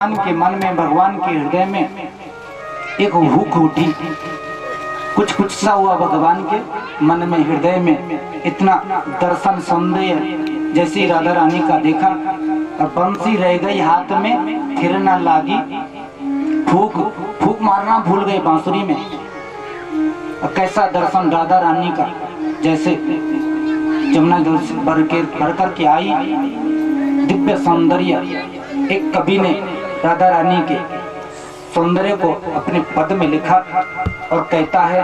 भगवान के मन में, भगवान के हृदय में एक भूख उठी। कुछ कुछ सा हुआ भगवान के मन में, हृदय में। इतना दर्शन सौंदर्य जैसी राधा रानी का देखा और बंसी रह गई हाथ में, फिर न लागी। फूक फूक मारना भूल गए बांसुरी में। और कैसा दर्शन राधा रानी का, जैसे जमुना जल से भर कर के आई। दिव्य सौंदर्य। एक कवि ने राधा रानी के सौंदर्य को अपने पद में लिखा और कहता है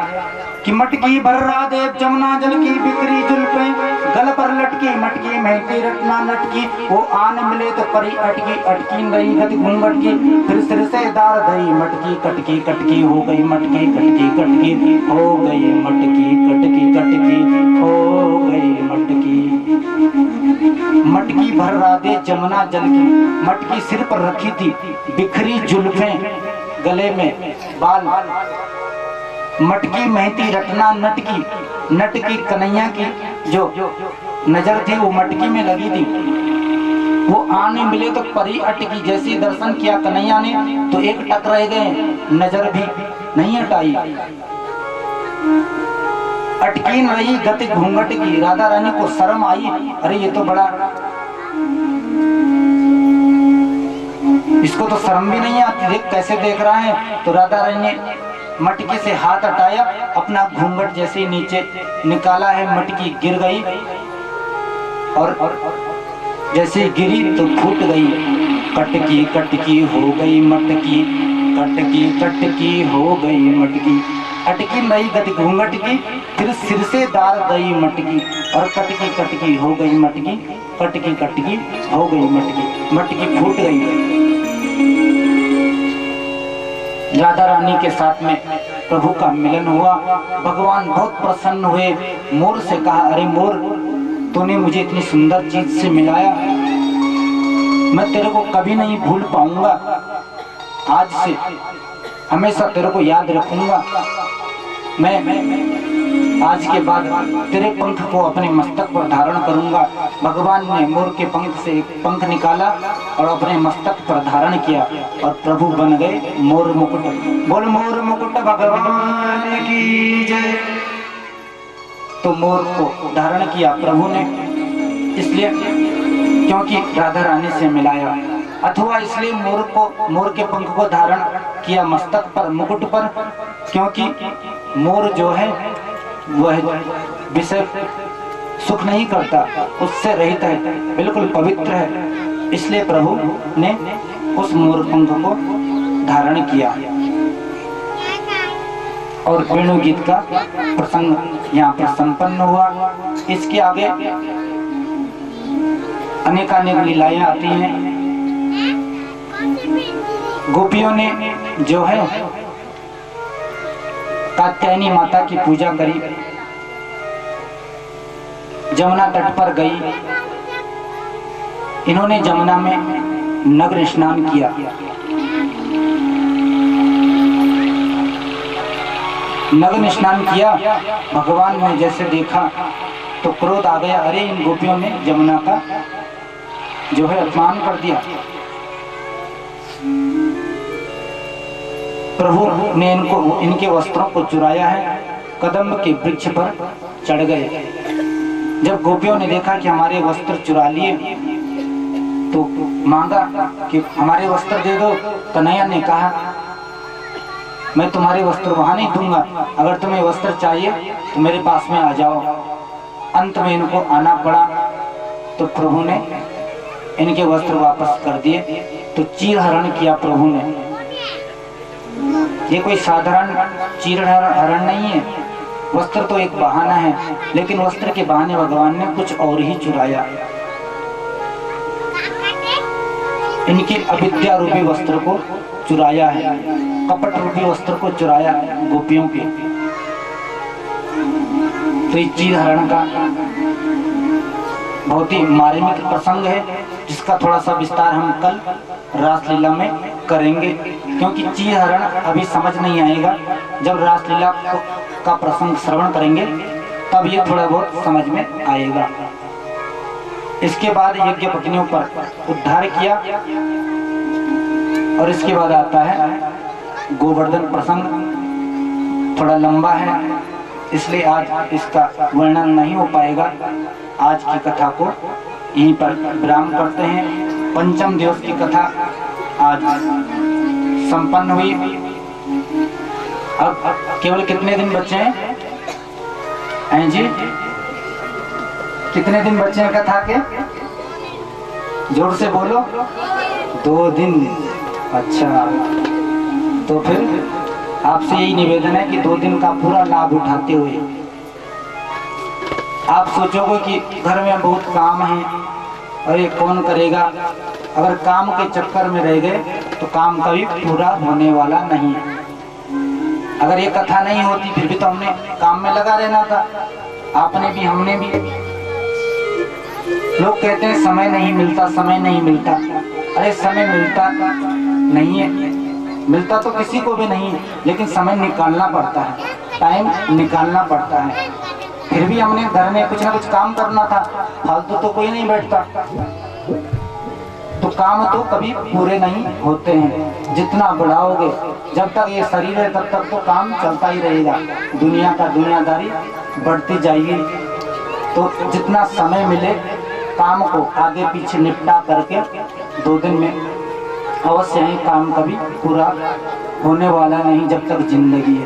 कि मटकी भर राधे जमुना जल की बिखरी जुल्फें, गल पर लटकी मटकी महकी रटना नटकी। वो आन मिले तो परी अटकी, अटकी नहीं गति घूंघट की। फिर सिर से दार दई मटकी कटकी, कटकी हो गई मटकी कटकी, कटकी हो गई मटकी कटकी, कटकी हो गई मटकी। मटकी भर राधे जमुना जल की, मटकी सिर पर रखी थी, बिखरी जुल्फें गले में बाल। मटकी महती रटना नटकी, नटकी कन्हैया की जो नजर थी वो मटकी में लगी थी। वो आने मिले तो परी अटकी। जैसे दर्शन किया कन्हैया ने तो एक टक रह गए, नजर भी नहीं हटाई। अटकी न रही गति घूंघट की। राधा रानी को शर्म आई, अरे ये तो बड़ा, इसको तो शर्म भी नहीं आती, देख कैसे देख रहा है। तो राधा रानी ने मटकी से हाथ हटाया, अपना घूंघट जैसे नीचे निकाला है, मटकी गिर गई और जैसे गिरी तो फूट गई। कटकी कटकी हो गई मटकी, कटकी कटकी हो गई मटकी। अटकी नई गति घूंघट की, फिर सिर से दार गई मटकी और कटकी कटकी हो गई मटकी, कटकी कटकी हो गई मटकी। मटकी फूट गई। राधा रानी के साथ में प्रभु का मिलन हुआ। भगवान बहुत प्रसन्न हुए। मोर से कहा, अरे मोर, तूने मुझे इतनी सुंदर चीज से मिलाया, मैं तेरे को कभी नहीं भूल पाऊंगा। आज से हमेशा तेरे को याद रखूंगा। मैं आज के बाद तेरे पंख को अपने मस्तक पर धारण करूंगा। भगवान ने मोर के पंख से एक पंख निकाला और अपने मस्तक पर धारण किया और प्रभु बन गए मोर मुकुट। बोल मोर मुकुट भगवान की जय। तो मोर को धारण किया प्रभु ने, इसलिए क्योंकि राधा रानी से मिलाया, अथवा इसलिए मोर के पंख को धारण किया मस्तक पर, मुकुट पर, क्योंकि मोर जो है वह विषय सुख नहीं करता, उससे रहित है, बिल्कुल पवित्र है। इसलिए प्रभु ने उस मोर पंख को धारण किया। और वेणु गीत का प्रसंग यहाँ पर संपन्न हुआ। इसके आगे अनेकानेक लीलाएं आती हैं। गोपियों ने जो है कात्यायनी माता की पूजा करी, जमुना तट पर गई। इन्होंने जमुना में नग्न स्नान किया। नग्न स्नान किया। भगवान ने जैसे देखा तो क्रोध आ गया, अरे इन गोपियों ने जमुना का जो है अपमान कर दिया। प्रभु ने इनके वस्त्रों को चुराया है। कदम्ब के वृक्ष पर चढ़ गए। जब गोपियों ने देखा कि हमारे वस्त्र चुरा लिए तो मांगा कि हमारे वस्त्र दे दो। कन्हैया ने कहा, मैं तुम्हारे वस्त्र वहां नहीं दूंगा, अगर तुम्हें वस्त्र चाहिए तो मेरे पास में आ जाओ। अंत में इनको आना पड़ा तो प्रभु ने इनके वस्त्र वापस कर दिए। तो चीर हरण किया प्रभु ने। ये कोई साधारण चीर हरण नहीं है। वस्त्र तो एक बहाना है, लेकिन वस्त्र के बहाने भगवान ने कुछ और ही चुराया। इनके अविद्या रूपी वस्त्र को चुराया है, कपट रूपी वस्त्र को चुराया गोपियों के। तो इस चीर हरण का बहुत ही मार्मिक प्रसंग है, जिसका थोड़ा सा विस्तार हम कल रासलीला में करेंगे, क्योंकि चीर हरण अभी समझ नहीं आएगा। जब रासलीला का प्रसंग श्रवण करेंगे तब ये थोड़ा बहुत समझ में आएगा। इसके बाद यज्ञ पत्नियों पर उद्धार किया और इसके बाद आता है गोवर्धन प्रसंग। थोड़ा लंबा है इसलिए आज इसका वर्णन नहीं हो पाएगा। आज की कथा को यहीं पर विराम करते हैं। पंचम दिवस की कथा आज संपन्न हुई। अब केवल कितने दिन बचे हैं जी? कितने दिन बचे हैं कथा के? जोर से बोलो। 2 दिन। अच्छा, तो फिर आपसे यही निवेदन है कि 2 दिन का पूरा लाभ उठाते हुए आप सोचोगे कि घर में बहुत काम है और ये कौन करेगा। अगर काम के चक्कर में रह गए तो काम कभी पूरा होने वाला नहीं है। अगर ये कथा नहीं होती फिर भी तो हमने काम में लगा रहना था, आपने भी हमने भी। लोग कहते हैं समय नहीं मिलता, समय नहीं मिलता। अरे समय मिलता नहीं है, मिलता तो किसी को भी नहीं है, लेकिन समय निकालना पड़ता है, टाइम निकालना पड़ता है। फिर भी हमने घर में कुछ ना कुछ काम करना था, फालतू तो कोई नहीं बैठता। तो काम तो कभी पूरे नहीं होते हैं। जितना बढ़ाओगे, जब तक ये शरीर है तब तक तो काम चलता ही रहेगा, दुनिया का दुनियादारी बढ़ती जाएगी। तो जितना समय मिले काम को आगे पीछे निपटा करके 2 दिन में अवश्य ही काम कभी पूरा होने वाला नहीं जब तक जिंदगी है।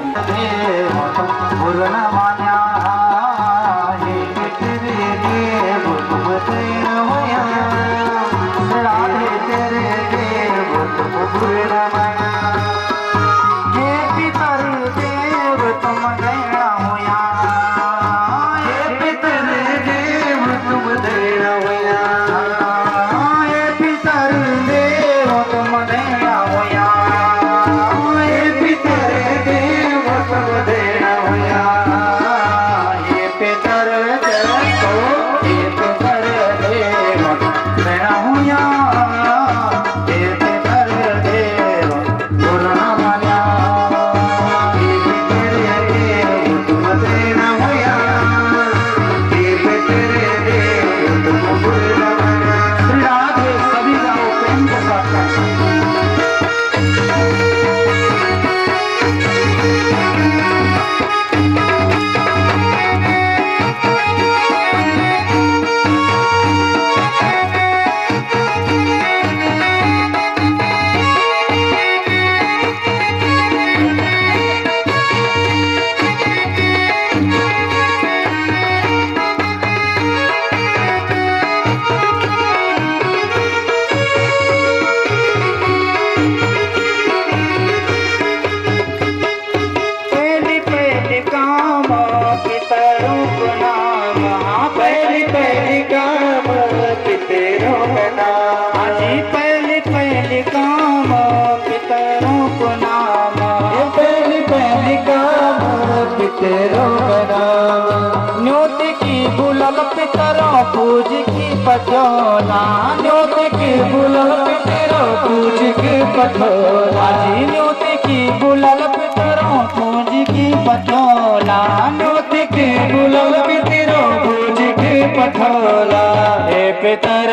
न्योत की बुलल पितरों पूज की पटोला, न्योत की बुलल पितरों पूज की पटोला जी। न्योत की बुलल पितरों पूज की पटोला, न्योत की बुलल पितरों पूज की पटोला। हे पितर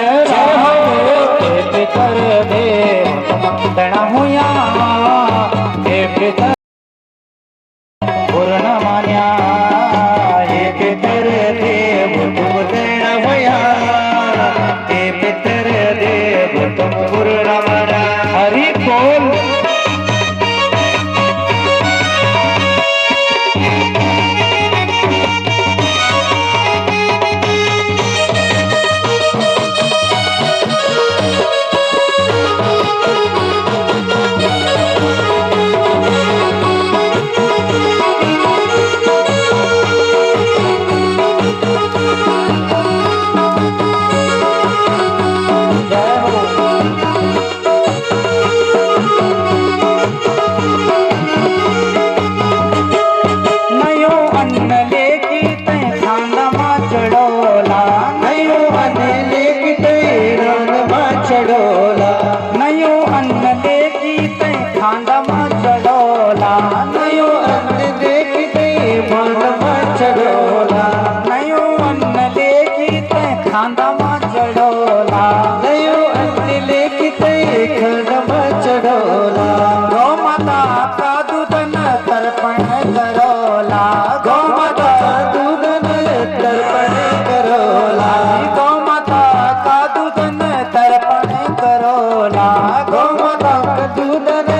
हे पितर दे तणा हुआ, हे पितर पूर्ण मान्या, हे पितर देव तुम देना होया, हे पितर देव तुम पूर्ण मान्या। हरि बोल। करोला, गौ माता का दूधन तर्पण करोला, गौ माता दूधन तर्पण करोला, गौ माता का दूधन तर्पण करोला, गौ माता का दूधन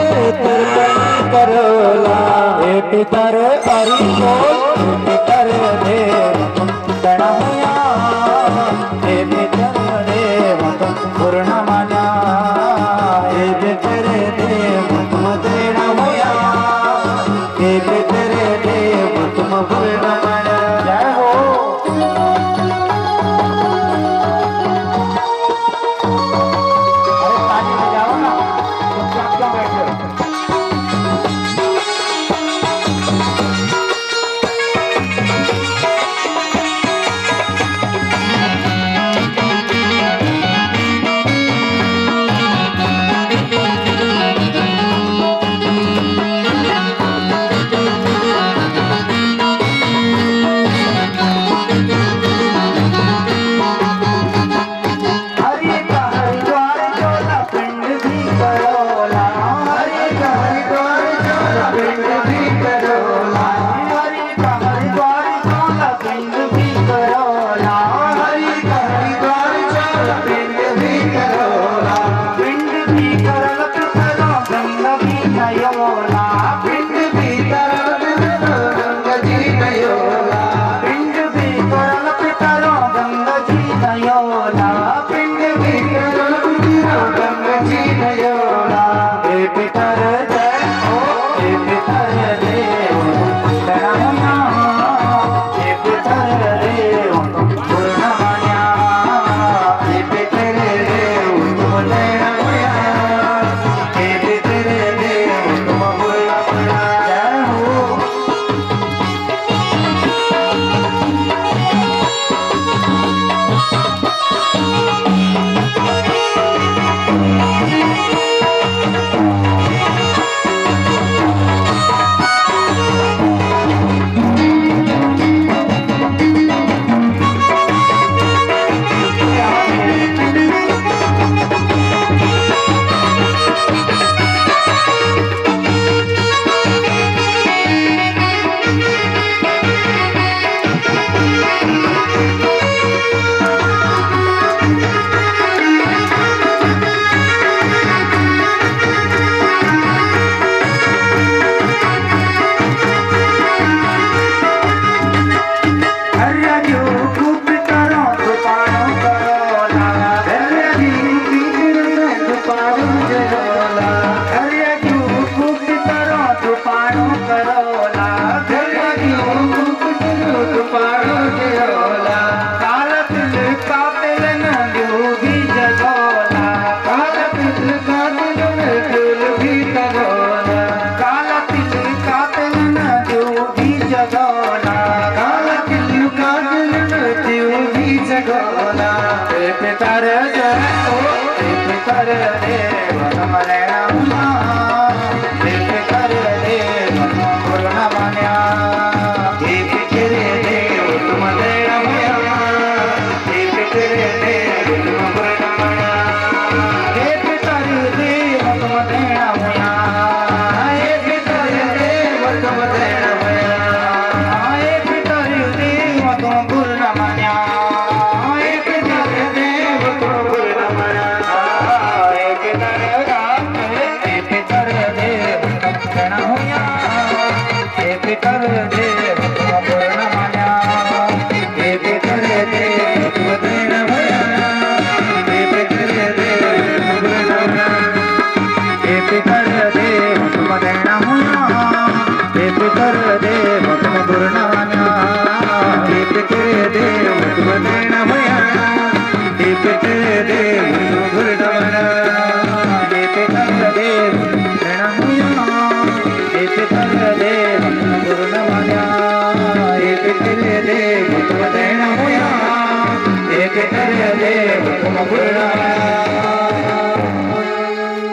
तर्पण करोला। हे पितर हरि बोल, हे पितर देव गणमया, हे पितर देव तुम पूर्ण मान्या, हे पितर देव तुम गणमया, हे पितर देव तुम पूर्ण मान्या। जय हो। अरे ताली बजाओ ना, चुपचाप क्यों बैठे हो?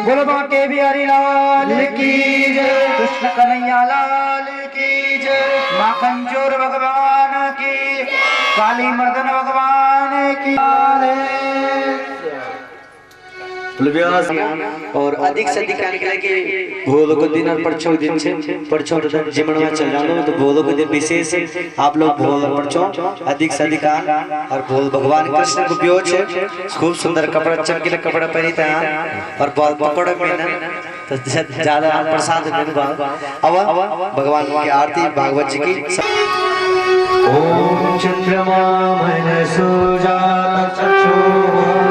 बोलो बांके बिहारी लाल की जय, कृष्ण कन्हैया लाल की जय, माखन चोर भगवान की, काली मर्दन भगवान की। व्यास और अधिक से अधिक आने के लिए भोलो को दिन और परचों दिन से परचों तो जीवन में चल जानो तो भोलो को दिन विशेष आप लोग भोल और परचों अधिक से अधिक आन और भोल भगवान कृष्ण को बियोच खूब सुंदर कपड़ा चमकीला कपड़ा पहनते हैं और बाल पकड़ में ना तो ज्यादा प्रसाद मिलवा अब भगवान की आरती भागवत जी की ओम चंद्रमा मनसो जात चक्षुः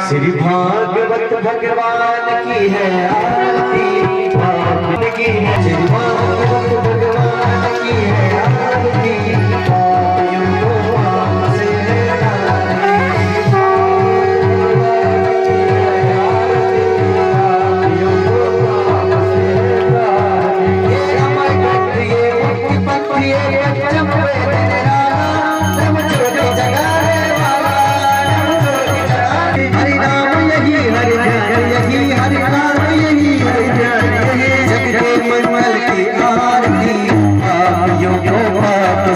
श्री भागवत भगवान की है आरती की है श्री भागवत भगवान की है आरती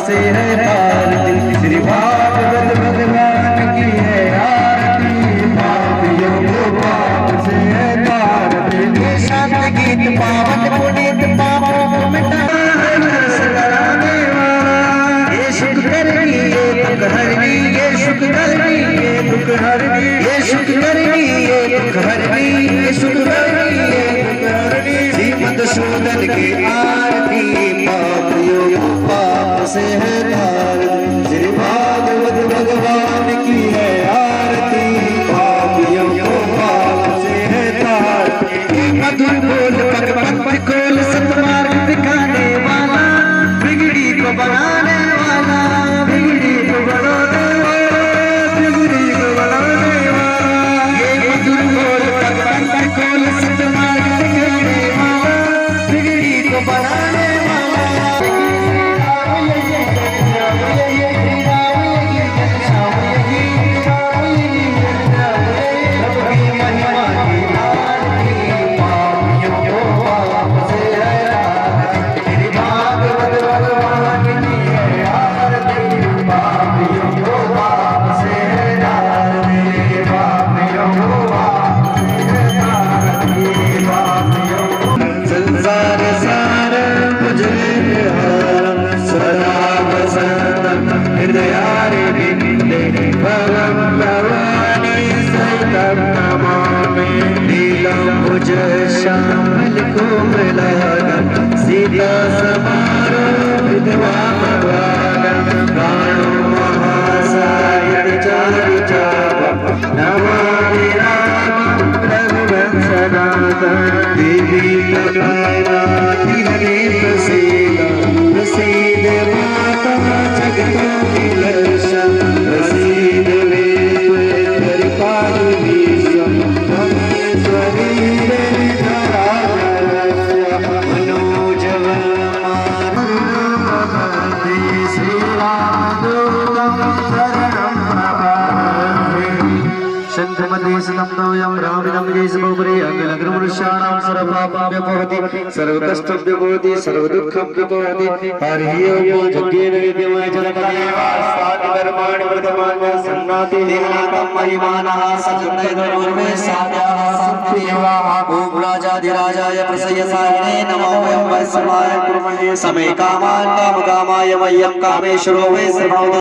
से है आरती श्री भागवत भगवान की है आरती पापियों को पाप से है आरती शांत गीत पावन पुनीत पापों को मिटाने वाला ये सुख करनी ये दुख हरनी ये सुख करनी ये दुख हरनी ये सुख करनी ये दुख हरनी ये सुख करनी ये दुख हरनी श्री मधुसूदन की आरती पापियों को पाप से है आरती श्री भागवत भगवान की है आरती पापियों को पाप से है आरती मधुर बोल भगवत खोल सतमार्ग दिखाने वाला बिगड़ी को बनाने वाला बिगड़ी को बनाने वाला बिगड़ी को बनाने वाला ये मधुर बोल भगवत खोल सतमार्ग दिखाने वाला बिगड़ी को बनाने श्यामल को मिलाकर सीता समारो विधवा मवागन गानो महासायन चारु चाप नमामि रामं रघुवंश नाथं देवी प्रकाराति हरे प्रसीद प्रसीद माता जगतो की रक्षा प्रसीद वे परिपालि शंखमदेशनन्दोऽयं रामिदं केशवोपरि अखिलग्रमनुष्याणां सर्वपापव्यपोहति सर्वकष्टव्यपोहति सर्वदुःखव्यपोहति हरिः ओं यज्ञेन विद्यमाय जगदेवास्तादिकर्माणि वर्धमान्य सन्नाति देवनाथं महिमानः सजनैर्दुर्वे साध्याः सन्ति देवाः ॐ राजाधिराजाय प्रसयसायिने नमो वयं वैश्वाय कुर्महे समे कामान् कामकामाय मह्यं कामेश्वरो वै सर्वदा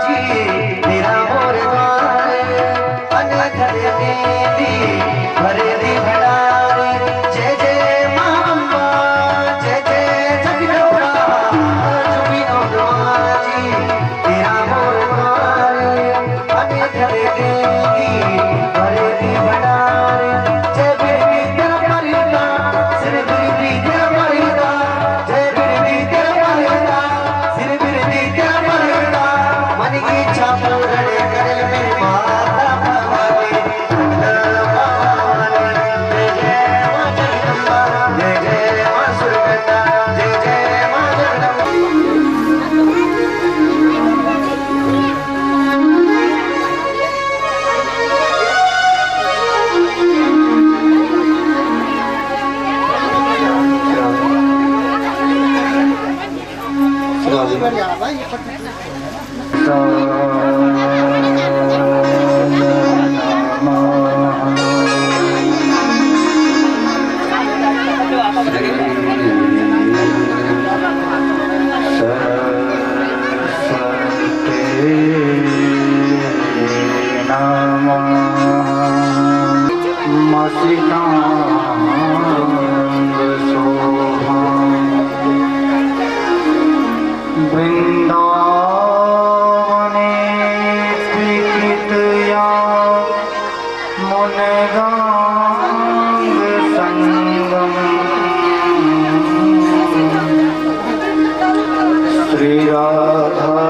जी वृंदावने स्वीकृतया मुनगांग संगम श्री राधा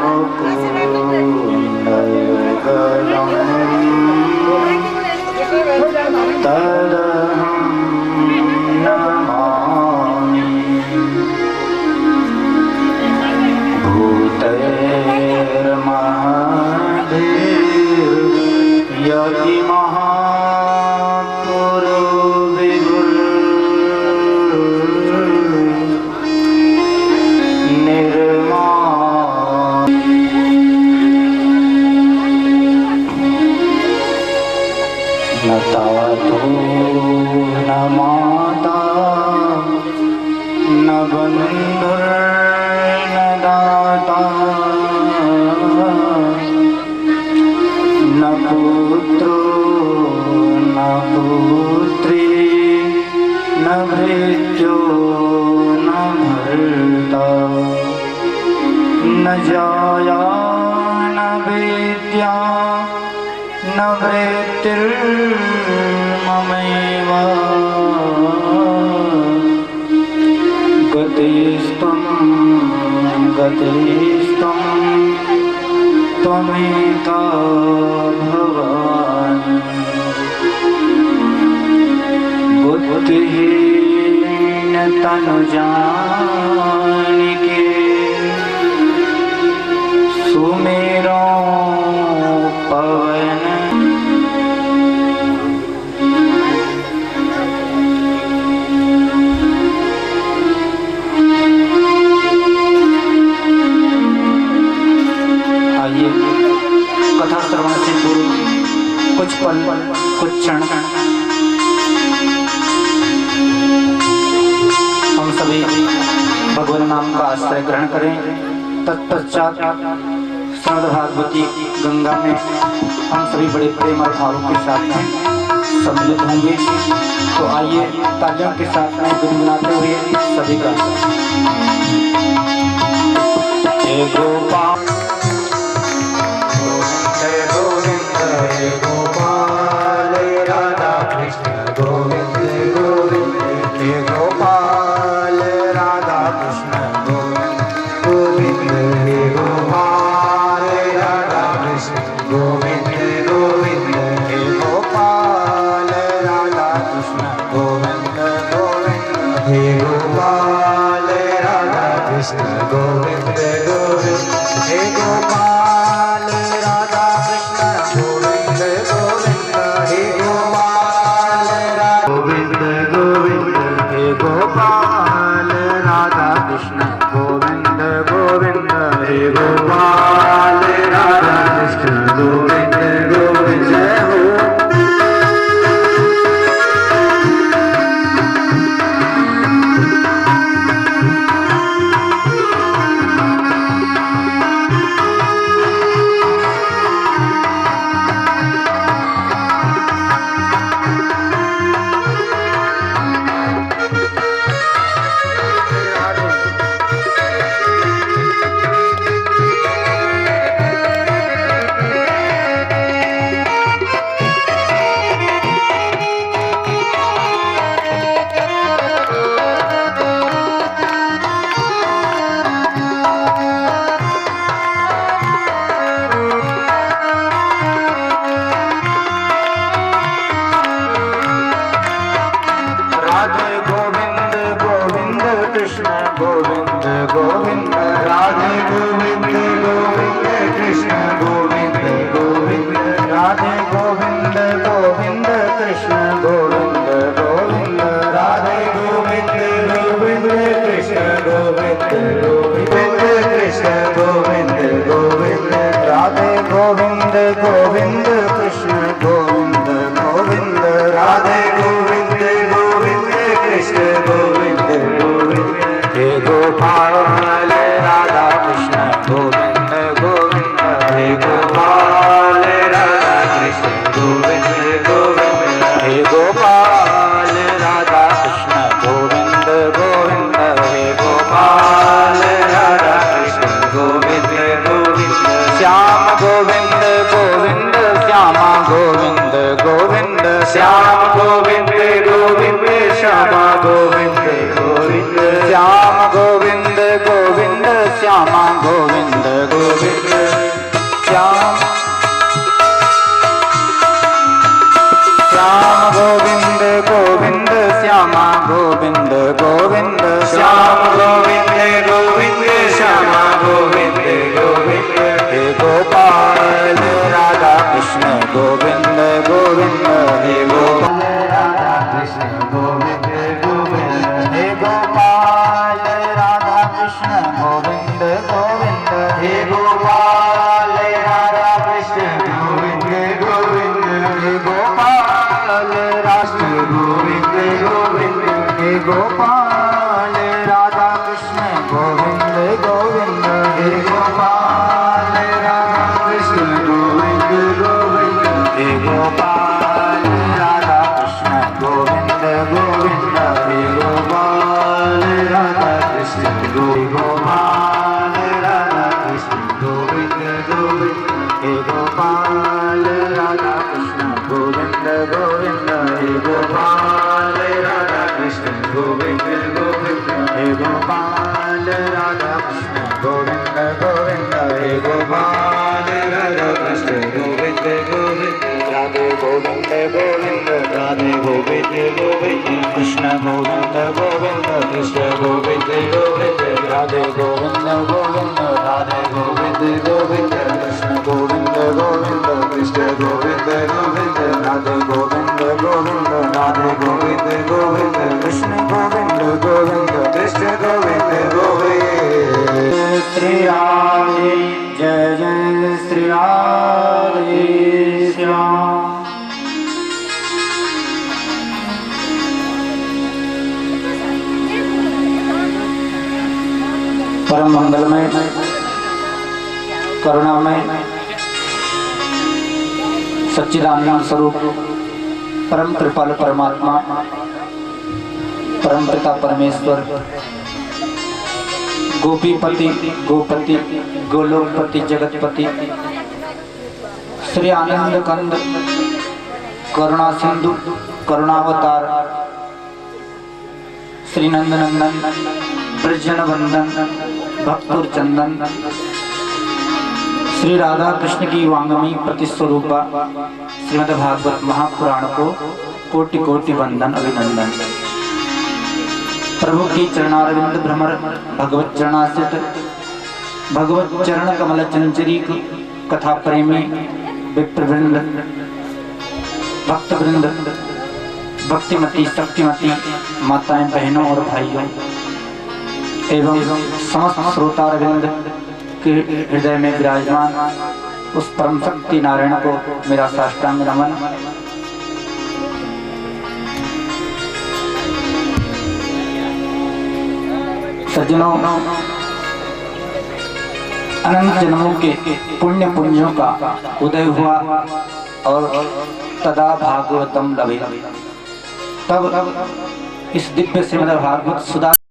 मुकुंदयुगलम तदहं नमामि भूतैर्महादेव यति महापुरो विगुल निर्मा न तातो न माता न बंधुर्न दाता न पुत्रो न पुत्री न भृत्यो न भर्ता न जाया न विद्या न वृत्तिर्ममैव गतिस्त्वं त्वमेका भवानि बुद्धिहीन तनु जानिके सुमेरो पवन आइए कथा श्रवण से पूर्व कुछ पल कुछ क्षण हम सभी भगवान नाम का आश्रय ग्रहण करें। तत्पश्चात श्रीमद् भागवती गंगा में हम सभी बड़े प्रेम और भावों के साथ में सम्मिलित होंगे। तो आइए तालियों के साथ में गुनगुनाते हुए सभी का हे गोपाल गोपाल राधा कृष्ण गोविंद गोविंद हे गोपाल राधा कृष्ण गोविंद हे गोपाल राधा कृष्ण गोविंद गोविंद हे गोपाल राधा कृष्ण गोविंद गोविंद हे गोपाल राधा कृष्ण गोविंद गोविंद हे गोपाल राधा कृष्ण गोविंद गोविंद हे गोपाल गोविंद गोविंद हे गोपाल राधा कृष्ण गोविंद गोविंद हे गोपाल राधा कृष्ण गोविंद गोविंद जय हो। गोविंद राधे गोविंद गोविंद कृष्ण गोविंद गोविंद श्याम गोविंद गोविंद श्यामा गोविंद गोविंद श्याम गोविंद गोविंद श्यामा गोविंद गोविंद श्याम गोविंद गोविंद श्यामा गोविंद गोविंद श्याम गोविंद गोविंद श्यामा गोविंद गोविंद हे गोपाल राधा कृष्ण गोविंद गोविंद हे गोपाल राधा कृष्ण गोविंद गोविंद हे गोपाल राधा कृष्ण गोविंद गोविंद हे गोपाल राधा कृष्ण गोविंद गोविंद हे गोपाल राष्ट्र गोविंद गोविंद हे गोपाल राधा कृष्ण गोविंद गोविंद हे गोपाल राधा कृष्ण गोविंद गोविंद हे गोपाल राधा कृष्ण गोविंद गोविंद हे गोपाल राधा कृष्ण गोपाल राधा कृष्ण गोविंद गोविंद हे गोपाल राधा कृष्ण गोविंद गोविंद हे गोपाल राधा कृष्ण गोविंद गोविंद हे गोपाल राधा कृष्ण गोविंद गोविंद हे गोपाल राधा कृष्ण गोविंद गोविंद राधे गोविंद गोविंद राधे गोविंद गोविंद कृष्ण गोविंद गोविंद कृष्ण गोविंद गोविंद राधे गोविंद गोविंद राधे गोविंद गोविंद कृष्ण गोविंद गोविंद कृष्ण गोविंद गोविंद राधे गोविंद गोविंद राधे गोविंद गोविंद कृष्ण गोविंद गोविंद कृष्ण गोविंद गोविंद श्री राधे जय जय श्री राधे श्याम। परम मंगलमय करुणामय सच्चिदानंद स्वरूप परम कृपाल परमात्मा परम पिता परमेश्वर गोपीपति गोपति गोलोकपति जगतपति श्री आनंद कंद करुणा सिंधु करुणावतार श्री नंदनंदन ब्रजन वंदन भक्तुर चंदन श्री राधा कृष्ण की वांगमी प्रतिस्वरूपा श्रीमद्भागवत महापुराण को कोटि कोटि वंदन अभिनंदन। प्रभु की चरणारविंद भ्रमर भगवत चरणाश्रित भगवत चरण कमल चंचरी कथा प्रेमी विप्रवृंद भक्तवृंद भक्तिमती शक्तिमती माताएं बहनों और भाइयों एवं समस्त श्रोतारविंद के हृदय में विराजमान उस परम शक्ति नारायण को मेरा साष्टांग नमन। सज्जनों, अनंत जन्मों के पुण्य पुण्यों का उदय हुआ और तदा भागवतम लभे, तब इस दिव्य श्रीमद् भागवत सुधा